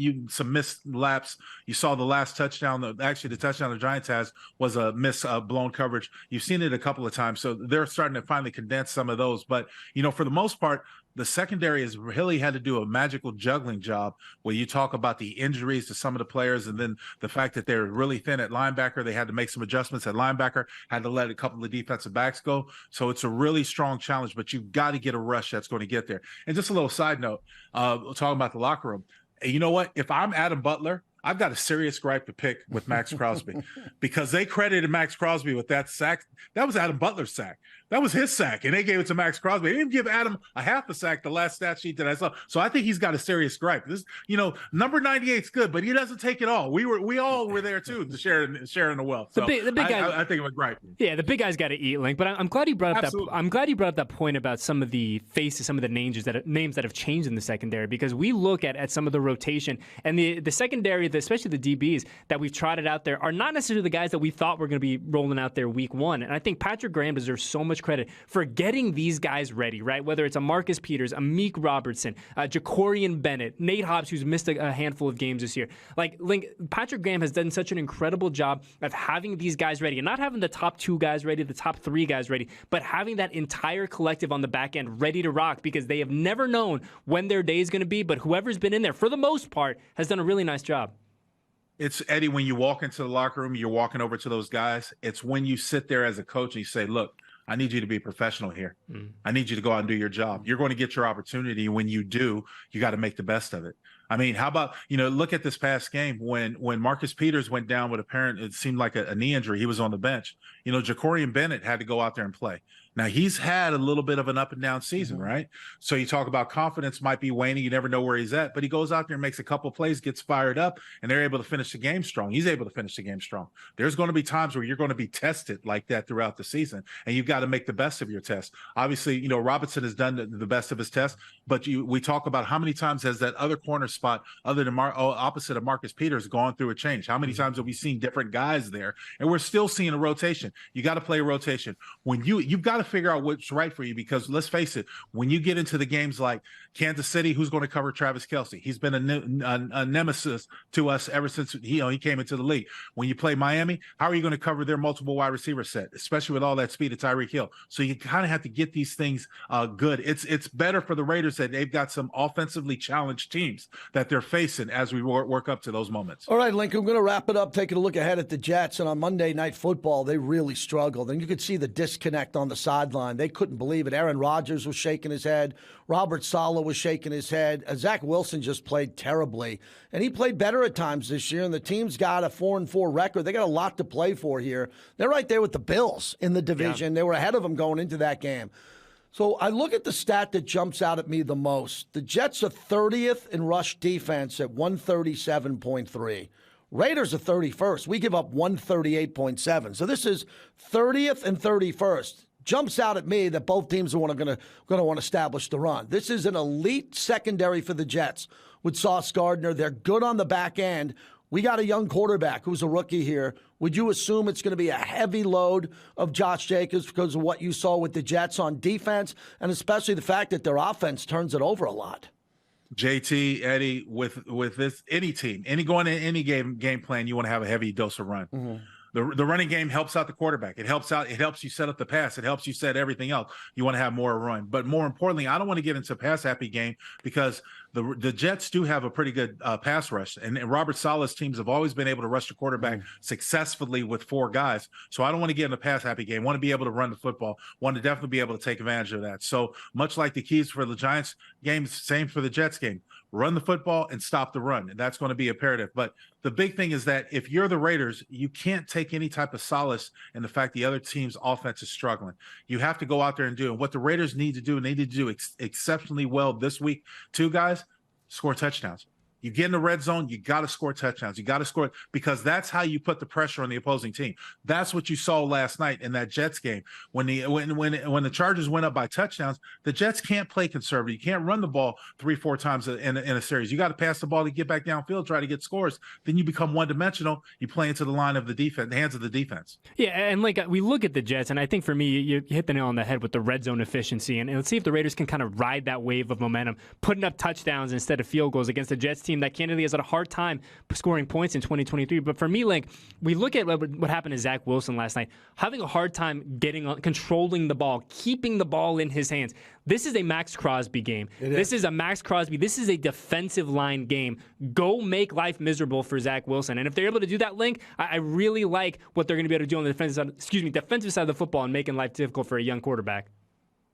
missed laps. You saw the last touchdown. The touchdown the Giants has was a blown coverage. You've seen it a couple of times. So they're starting to finally condense some of those. But, you know, for the most part, the secondary has really had to do a magical juggling job, where you talk about the injuries to some of the players, and then the fact that they're really thin at linebacker. They had to make some adjustments at linebacker, had to let a couple of defensive backs go. So it's a really strong challenge, but you've got to get a rush that's going to get there. And just a little side note, talking about the locker room. You know what? If I'm Adam Butler, I've got a serious gripe to pick with Max Crosby, because they credited Max Crosby with that sack. That was Adam Butler's sack. That was his sack, and they gave it to Max Crosby. They didn't give Adam a half a sack, the last stat sheet that I saw. So I think he's got a serious gripe. This, you know, number 98 is good, but he doesn't take it all. We all were there too, sharing the wealth. So the big guy, I think it was gripe. Yeah, the big guy's got to eat, Link. But I'm glad he brought up Absolutely. I'm glad he brought up that point about some of the faces, some of the names that have changed in the secondary, because we look at some of the rotation and the secondary, especially the DBs that we've trotted out there, are not necessarily the guys that we thought were going to be rolling out there week 1. And I think Patrick Graham deserves so much credit for getting these guys ready, right? Whether it's a Marcus Peters, a Meek Robertson, Jacorian Bennett, Nate Hobbs, who's missed a handful of games this year. Like, Link, Patrick Graham has done such an incredible job of having these guys ready, and not having the top 2 guys ready, the top 3 guys ready, but having that entire collective on the back end ready to rock, because they have never known when their day is going to be, but whoever's been in there, for the most part, has done a really nice job. It's, Eddie, when you walk into the locker room, you're walking over to those guys. It's when you sit there as a coach and you say, look, I need you to be professional here. I need you to go out and do your job. You're going to get your opportunity. When you do, you got to make the best of it. I mean, how about, look at this past game when Marcus Peters went down with it seemed like a knee injury. He was on the bench. Jacorian Bennett had to go out there and play. Now, he's had a little bit of an up and down season, right? So you talk about confidence might be waning. You never know where he's at, but he goes out there and makes a couple plays, gets fired up, and they're able to finish the game strong. He's able to finish the game strong. There's going to be times where you're going to be tested like that throughout the season, and you've got to make the best of your test. Obviously, Robinson has done the best of his test, but we talk about how many times has that other corner spot other than opposite of Marcus Peters going through a change? How many times have we seen different guys there? And we're still seeing a rotation. You got to play a rotation. When you've got to figure out what's right for you, because let's face it, when you get into the games like Kansas City, who's going to cover Travis Kelce? He's been a nemesis to us ever since he came into the league. When you play Miami, how are you going to cover their multiple wide receiver set, especially with all that speed of Tyreek Hill? So you kind of have to get these things good. It's better for the Raiders that they've got some offensively challenged teams that they're facing as we work up to those moments. All right, Lincoln, we're going to wrap it up, taking a look ahead at the Jets. And on Monday Night Football, they really struggled. And you could see the disconnect on the sideline. They couldn't believe it. Aaron Rodgers was shaking his head. Robert Saleh was shaking his head. Zach Wilson just played terribly. And he played better at times this year. And the team's got a 4-4 record. They got a lot to play for here. They're right there with the Bills in the division. Yeah. They were ahead of them going into that game. So I look at the stat that jumps out at me the most. The Jets are 30th in rush defense at 137.3. Raiders are 31st. We give up 138.7. So this is 30th and 31st. Jumps out at me that both teams are going to want to establish the run. This is an elite secondary for the Jets with Sauce Gardner. They're good on the back end. We got a young quarterback who's a rookie here. Would you assume it's going to be a heavy load of Josh Jacobs because of what you saw with the Jets on defense, and especially the fact that their offense turns it over a lot? JT, Eddie, with this any team, going in any game plan, you want to have a heavy dose of run. Mm-hmm. The running game helps out the quarterback. It helps you set up the pass. It helps you set everything else. You want to have more run. But more importantly, I don't want to get into a pass-happy game because the Jets do have a pretty good pass rush. And Robert Saleh's teams have always been able to rush the quarterback successfully with 4 guys. So I don't want to get in a pass-happy game. I want to be able to run the football. Want to definitely be able to take advantage of that. So much like the keys for the Giants game, same for the Jets game. Run the football and stop the run. And that's going to be imperative. But the big thing is that if you're the Raiders, you can't take any type of solace in the fact the other team's offense is struggling. You have to go out there and do it. What the Raiders need to do exceptionally well this week, too, guys, score touchdowns. You get in the red zone, you got to score touchdowns. You got to score because that's how you put the pressure on the opposing team. That's what you saw last night in that Jets game. When the Chargers went up by touchdowns, the Jets can't play conservative. You can't run the ball 3-4 times in a series. You got to pass the ball to get back downfield, try to get scores. Then you become one-dimensional. You play into the line of the defense, the hands of the defense. Yeah, and we look at the Jets, and I think for me, you hit the nail on the head with the red zone efficiency. And let's see if the Raiders can kind of ride that wave of momentum, putting up touchdowns instead of field goals against the Jets team that candidly has had a hard time scoring points in 2023. But for me, Link, we look at what happened to Zach Wilson last night, having a hard time controlling the ball, keeping the ball in his hands. This is a Max Crosby game. This is a Max Crosby. This is a defensive line game. Go make life miserable for Zach Wilson. And if they're able to do that, Link, I really like what they're going to be able to do on the defensive side of the football and making life difficult for a young quarterback.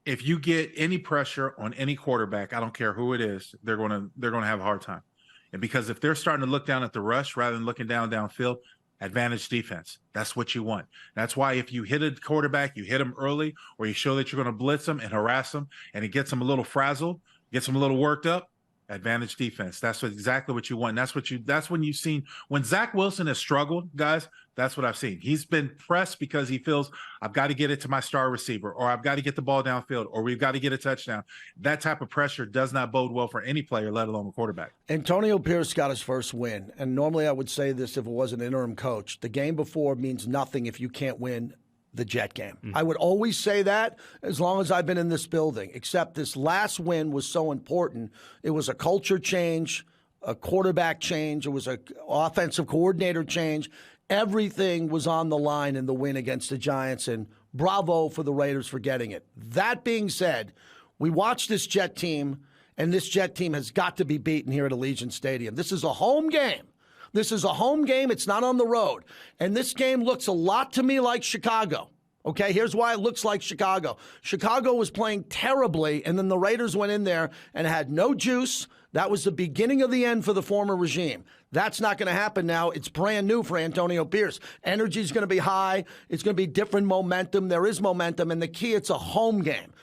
If you get any pressure on any quarterback, I don't care who it is, they're going to have a hard time. And because if they're starting to look down at the rush rather than looking downfield, advantage defense. That's what you want. That's why if you hit a quarterback, you hit him early, or you show that you're going to blitz him and harass him, and it gets him a little frazzled, gets him a little worked up, advantage defense. That's exactly what you want. That's when you've seen when Zach Wilson has struggled, guys. That's what I've seen. He's been pressed because he feels I've got to get it to my star receiver, or I've got to get the ball downfield, or we've got to get a touchdown. That type of pressure does not bode well for any player, let alone a quarterback. Antonio Pierce got his first win, and normally I would say this if it was an interim coach. The game before means nothing if you can't win the Jet game. I would always say that as long as I've been in this building, except this last win was so important. It was a culture change, a quarterback change. It was an offensive coordinator change. Everything was on the line in the win against the Giants, and bravo for the Raiders for getting it. That being said, we watched this Jet team, and this Jet team has got to be beaten here at Allegiant Stadium. This is a home game. This is a home game. It's not on the road. And this game looks a lot to me like Chicago. Okay, here's why it looks like Chicago. Chicago was playing terribly, and then the Raiders went in there and had no juice. That was the beginning of the end for the former regime. That's not going to happen now. It's brand new for Antonio Pierce. Energy's going to be high. It's going to be different momentum. There is momentum, and the key, it's a home game.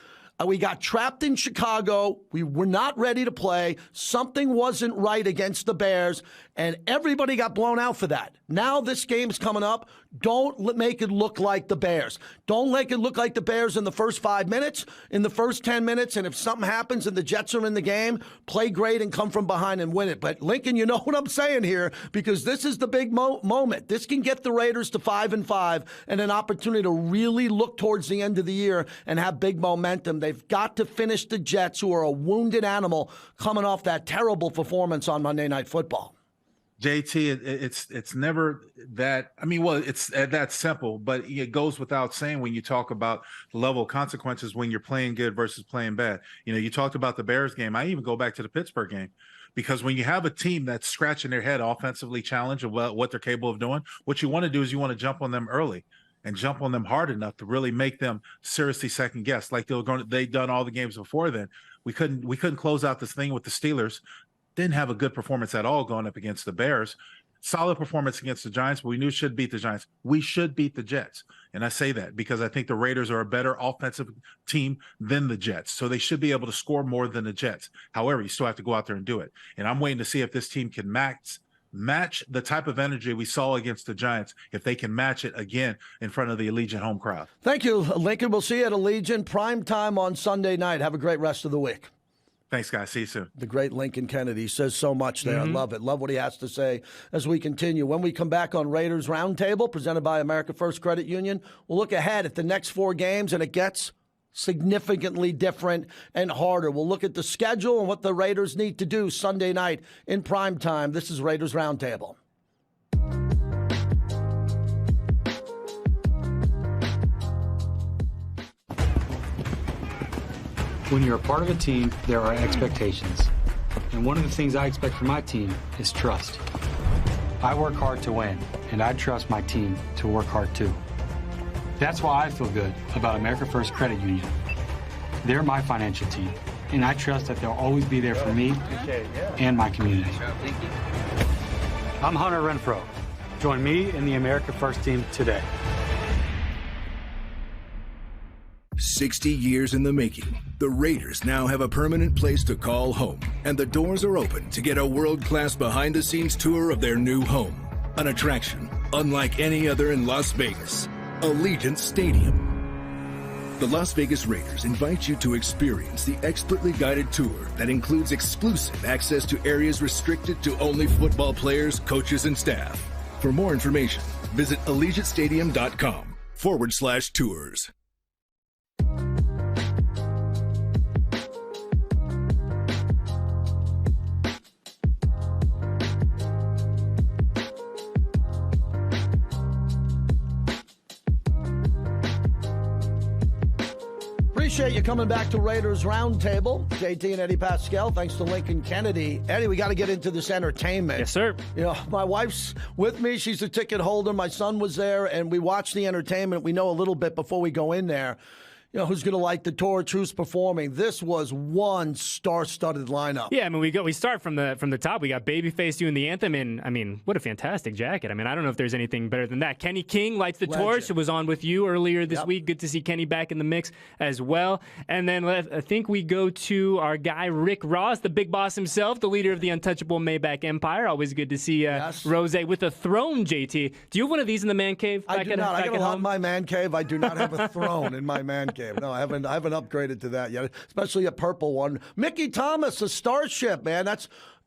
We got trapped in Chicago. We were not ready to play. Something wasn't right against the Bears. And everybody got blown out for that. Now this game's coming up. Don't make it look like the Bears. Don't make it look like the Bears in the first 5 minutes, in the first 10 minutes, and if something happens and the Jets are in the game, play great and come from behind and win it. But, Lincoln, you know what I'm saying here, because this is the big moment. This can get the Raiders to 5-5 and an opportunity to really look towards the end of the year and have big momentum. They've got to finish the Jets, who are a wounded animal coming off that terrible performance on Monday Night Football. JT, it's never that. I mean, well, it's that simple, but it goes without saying when you talk about the level of consequences when you're playing good versus playing bad. You know, you talked about the Bears game. I even go back to the Pittsburgh game, because when you have a team that's scratching their head offensively challenged about what they're capable of doing, what you want to do is you want to jump on them early and jump on them hard enough to really make them seriously second guess. Like they've done all the games before then. We couldn't close out this thing with the Steelers. Didn't have a good performance at all going up against the Bears. Solid performance against the Giants, but we knew should beat the Giants. We should beat the Jets. And I say that because I think the Raiders are a better offensive team than the Jets. So they should be able to score more than the Jets. However, you still have to go out there and do it. And I'm waiting to see if this team can match the type of energy we saw against the Giants, if they can match it again in front of the Allegiant home crowd. Thank you, Lincoln. We'll see you at Allegiant prime time on Sunday night. Have a great rest of the week. Thanks, guys. See you soon. The great Lincoln Kennedy says so much there. I love it. Love what he has to say as we continue. When we come back on Raiders Roundtable, presented by America First Credit Union, we'll look ahead at the next 4 games, and it gets significantly different and harder. We'll look at the schedule and what the Raiders need to do Sunday night in prime time. This is Raiders Roundtable. When you're a part of a team, there are expectations. And one of the things I expect from my team is trust. I work hard to win, and I trust my team to work hard too. That's why I feel good about America First Credit Union. They're my financial team, and I trust that they'll always be there for me and my community. I'm Hunter Renfro. Join me and the America First team today. 60 years in the making, the Raiders now have a permanent place to call home, and the doors are open to get a world-class behind-the-scenes tour of their new home. An attraction unlike any other in Las Vegas, Allegiant Stadium. The Las Vegas Raiders invite you to experience the expertly guided tour that includes exclusive access to areas restricted to only football players, coaches, and staff. For more information, visit AllegiantStadium.com/tours. Appreciate you coming back to Raiders Roundtable. JT and Eddie Paskal. Thanks to Lincoln Kennedy. Eddie, we got to get into this entertainment. Yes, sir. You know, my wife's with me. She's a ticket holder. My son was there, and we watched the entertainment. We know a little bit before we go in there. You know, who's going to light the torch, who's performing. This was one star-studded lineup. Yeah, I mean, we start from the top. We got Babyface doing the anthem, and, I mean, what a fantastic jacket. I mean, I don't know if there's anything better than that. Kenny King lights the torch. It was on with you earlier this week. Good to see Kenny back in the mix as well. And then I think we go to our guy, Rick Ross, the big boss himself, the leader of the untouchable Maybach Empire. Always good to see Rose with a throne, JT. Do you have one of these in the man cave? I do not. I got a lot in my man cave. I do not have a throne in my man cave. No, I haven't upgraded to that yet, especially a purple one. Mickey Thomas, a Starship, man.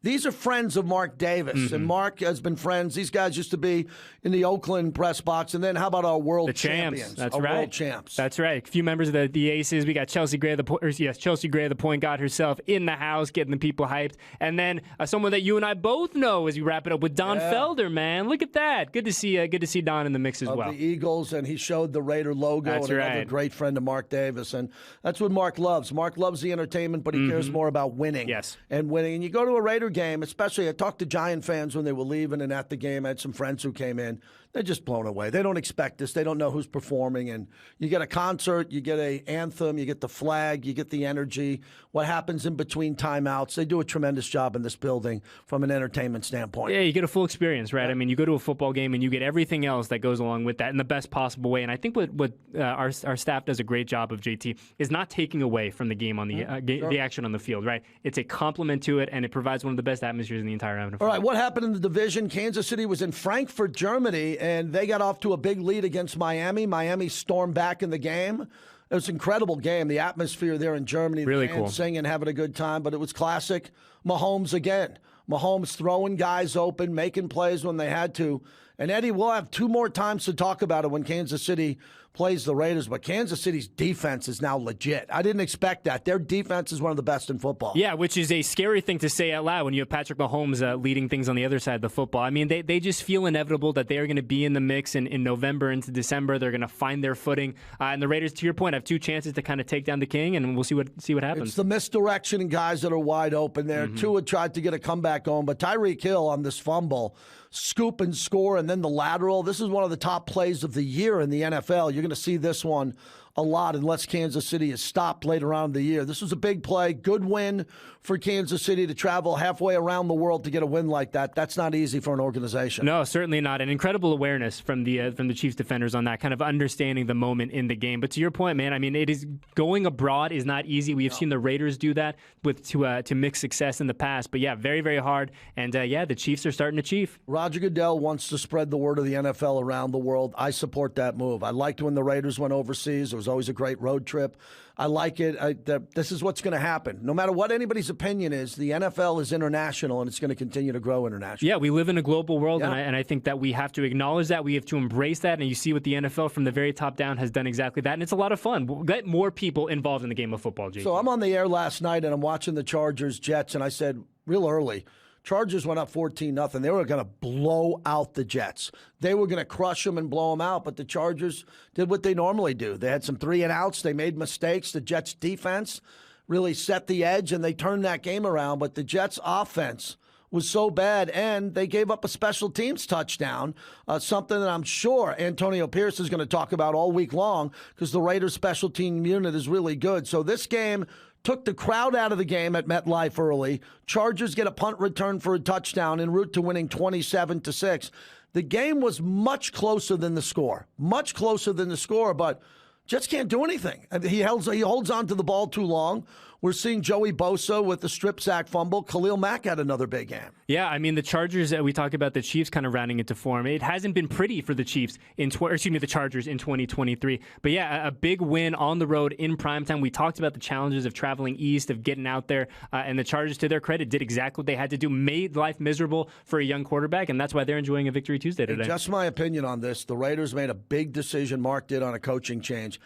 These are friends of Mark Davis, and Mark has been friends. These guys used to be in the Oakland press box. And then how about our world champions? That's right. World champs. That's right. A few members of the Aces. We got Chelsea Gray, the point guard herself, in the house, getting the people hyped. And then someone that you and I both know as we wrap it up with Don Felder, man. Look at that. Good to see Don in the mix as well. The Eagles, and he showed the Raider logo. That's and right. Another great friend of Mark Davis. And that's what Mark loves. Mark loves the entertainment, but he cares more about winning. Yes. And winning. And you go to a Raider game, especially I talked to Giant fans when they were leaving and at the game. I had some friends who came in. They're just blown away. They don't expect this. They don't know who's performing. And you get a concert, you get an anthem, you get the flag, you get the energy. What happens in between timeouts? They do a tremendous job in this building from an entertainment standpoint. Yeah, you get a full experience, right? I mean, you go to a football game and you get everything else that goes along with that in the best possible way. And I think what our staff does a great job of, JT, is not taking away from the game on the action on the field, right? It's a compliment to it, and it provides one of the the best atmospheres in the entire NFL. All right, what happened in the division? Kansas City was in Frankfurt, Germany, and they got off to a big lead against Miami. Miami stormed back in the game. It was an incredible game. The atmosphere there in Germany, really the fans cool, singing, having a good time, but it was classic Mahomes again. Mahomes throwing guys open, making plays when they had to. And, Eddie, we'll have 2 more times to talk about it when Kansas City plays the Raiders, but Kansas City's defense is now legit. I didn't expect that. Their defense is one of the best in football. Yeah, which is a scary thing to say out loud when you have Patrick Mahomes leading things on the other side of the football. I mean, they just feel inevitable that they are going to be in the mix in November into December. They're going to find their footing. And the Raiders, to your point, have 2 chances to kind of take down the King, and we'll see what happens. It's the misdirection and guys that are wide open there. Tua tried to get a comeback going, but Tyreek Hill on this fumble, scoop and score, and then the lateral. This is one of the top plays of the year in the NFL. You're going to see this one a lot unless Kansas City is stopped later on in the year. This was a big play, good win for Kansas City to travel halfway around the world to get a win like that. That's not easy for an organization. No, certainly not. An incredible awareness from the Chiefs defenders on that, kind of understanding the moment in the game. But to your point, man, I mean, it is going abroad is not easy. We have seen the Raiders do that to mixed success in the past. But yeah, very, very hard. And the Chiefs are starting to chief. Roger Goodell wants to spread the word of the NFL around the world. I support that move. I liked when the Raiders went overseas. It was always a great road trip. I like it. This is what's going to happen. No matter what anybody's opinion is, the NFL is international, and it's going to continue to grow internationally. Yeah, we live in a global world, and I think that we have to acknowledge that. We have to embrace that, and you see what the NFL from the very top down has done exactly that, and it's a lot of fun. We'll get more people involved in the game of football, JT. So I'm on the air last night, and I'm watching the Chargers-Jets, and I said real early, Chargers went up 14-0. They were going to blow out the Jets. They were going to crush them and blow them out, but the Chargers did what they normally do. They had some 3-and-outs. They made mistakes. The Jets' defense really set the edge, and they turned that game around, but the Jets' offense was so bad, and they gave up a special teams touchdown, something that I'm sure Antonio Pierce is going to talk about all week long because the Raiders' special team unit is really good. So this game took the crowd out of the game at MetLife early. Chargers get a punt return for a touchdown en route to winning 27-6. The game was much closer than the score. Much closer than the score, but Jets can't do anything. He holds on to the ball too long. We're seeing Joey Bosa with the strip sack fumble. Khalil Mack had another big game. Yeah, I mean, the Chargers, we talk about the Chiefs kind of rounding into form. It hasn't been pretty for the Chiefs, the Chargers in 2023. But yeah, a big win on the road in primetime. We talked about the challenges of traveling east, of getting out there. And the Chargers, to their credit, did exactly what they had to do, made life miserable for a young quarterback. And that's why they're enjoying a victory Tuesday today. And just my opinion on this, the Raiders made a big decision. Mark did on a coaching change.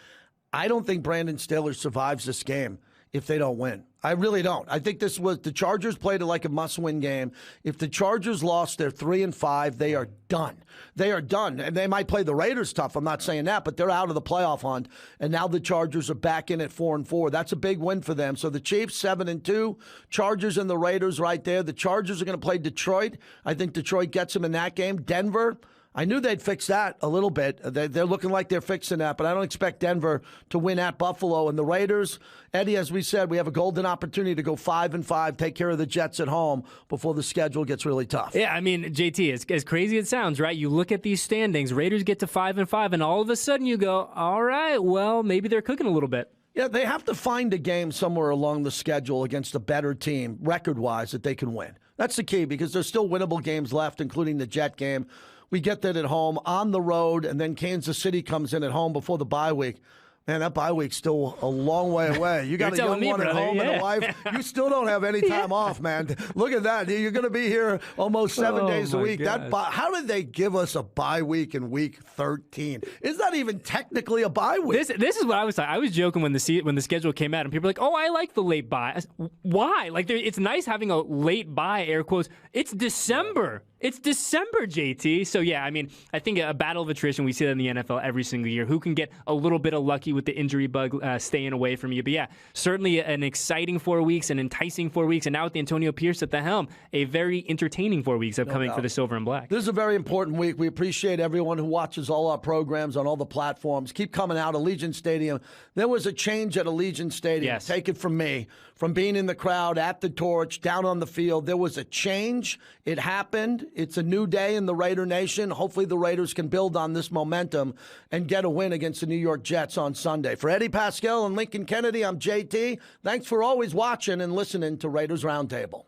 I don't think Brandon Staley survives this game if they don't win. I really don't. I think the Chargers played it like a must-win game. If the Chargers lost, they're 3-5. They are done. They are done. And they might play the Raiders tough. I'm not saying that, but they're out of the playoff hunt. And now the Chargers are back in at 4-4. That's a big win for them. So the Chiefs 7-2. Chargers and the Raiders right there. The Chargers are going to play Detroit. I think Detroit gets them in that game. Denver, I knew they'd fix that a little bit. They're looking like they're fixing that, but I don't expect Denver to win at Buffalo. And the Raiders, Eddie, as we said, we have a golden opportunity to go 5-5, take care of the Jets at home before the schedule gets really tough. Yeah, I mean, JT, as crazy as it sounds, right? You look at these standings, Raiders get to 5-5, and all of a sudden you go, all right, well, maybe they're cooking a little bit. Yeah, they have to find a game somewhere along the schedule against a better team, record-wise, that they can win. That's the key, because there's still winnable games left, including the Jet game. We get that at home, on the road, and then Kansas City comes in at home before the bye week. Man, that bye week's still a long way away. You got a young one at home and a wife. You still don't have any time off, man. Look at that. You're going to be here almost 7 days a week. How did they give us a bye week in week 13? Is that even technically a bye week? This is what I was talking. I was joking when the schedule came out, and people were like, "Oh, I like the late bye." I said, why? Like, it's nice having a late bye, air quotes. It's December. It's December, JT. So, yeah, I mean, I think a battle of attrition, we see that in the NFL every single year. Who can get a little bit of lucky with the injury bug staying away from you? But, yeah, certainly an exciting 4 weeks, an enticing 4 weeks, and now with the Antonio Pierce at the helm, a very entertaining 4 weeks upcoming for the Silver and Black. This is a very important week. We appreciate everyone who watches all our programs on all the platforms. Keep coming out. Allegiant Stadium. There was a change at Allegiant Stadium. Yes. Take it from me. From being in the crowd, at the torch, down on the field, there was a change. It happened. It's a new day in the Raider Nation. Hopefully the Raiders can build on this momentum and get a win against the New York Jets on Sunday. For Eddie Paskal and Lincoln Kennedy, I'm JT. Thanks for always watching and listening to Raiders Roundtable.